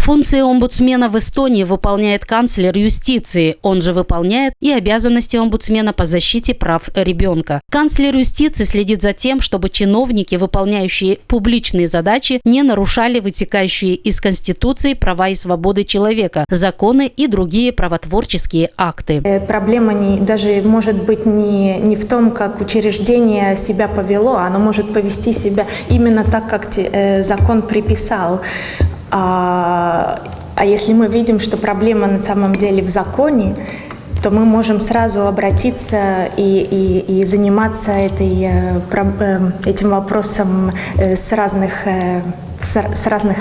Функции омбудсмена в Эстонии выполняет канцлер юстиции. Он же выполняет и обязанности омбудсмена по защите прав ребенка. Канцлер юстиции следит за тем, чтобы чиновники, выполняющие публичные задачи, не нарушали вытекающие из Конституции права и свободы человека, законы и другие правотворческие акты. Проблема даже может быть не в том, как учреждение себя повело, оно может повести себя именно так, как закон приписал. А если мы видим, что проблема на самом деле в законе, то мы можем сразу обратиться и заниматься этим вопросом с разных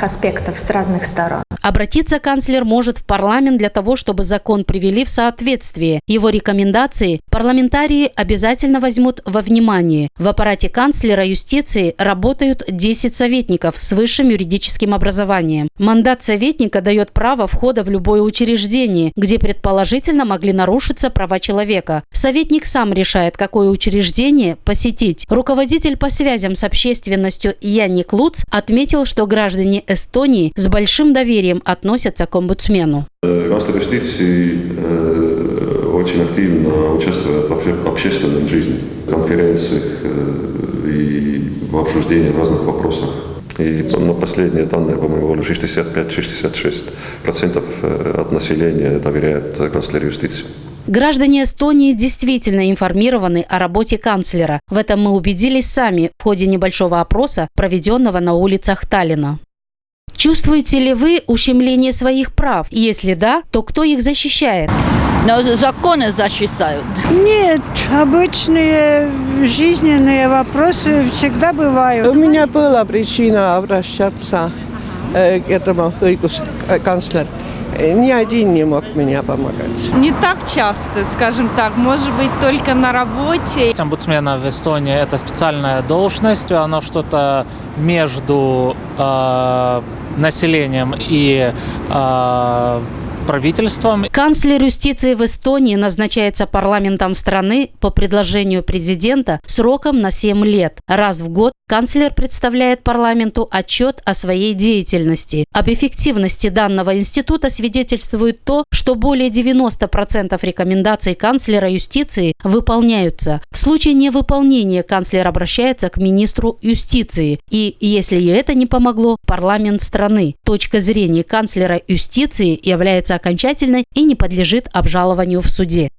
аспектов, с разных сторон. Обратиться канцлер может в парламент для того, чтобы закон привели в соответствие. Его рекомендации парламентарии обязательно возьмут во внимание. В аппарате канцлера юстиции работают 10 советников с высшим юридическим образованием. Мандат советника дает право входа в любое учреждение, где предположительно могли нарушиться права человека. Советник сам решает, какое учреждение посетить. Руководитель по связям с общественностью Янник Луц отметил, что граждане Эстонии с большим доверием относятся к омбудсмену. Канцлер юстиции очень активно участвует в общественной жизни, конференциях и в обсуждении разных вопросов. И последние данные, по-моему, 65-66% от населения доверяет канцлеру юстиции. Граждане Эстонии действительно информированы о работе канцлера. В этом мы убедились сами в ходе небольшого опроса, проведенного на улицах Таллина. Чувствуете ли вы ущемление своих прав? Если да, то кто их защищает? Но законы защищают. Нет, обычные жизненные вопросы всегда бывают. У меня была причина обращаться к этому канцлеру. Ни один не мог мне помогать. Не так часто, скажем так, может быть, только на работе. Омбудсмена в Эстонии – это специальная должность, она что-то между населением и правительством. Канцлер юстиции в Эстонии назначается парламентом страны по предложению президента сроком на 7 лет. Раз в год канцлер представляет парламенту отчет о своей деятельности. Об эффективности данного института свидетельствует то, что более 90% рекомендаций канцлера юстиции выполняются. В случае невыполнения канцлер обращается к министру юстиции. И если и это не помогло, парламент страны. Точка зрения канцлера юстиции является окончательной и не подлежит обжалованию в суде.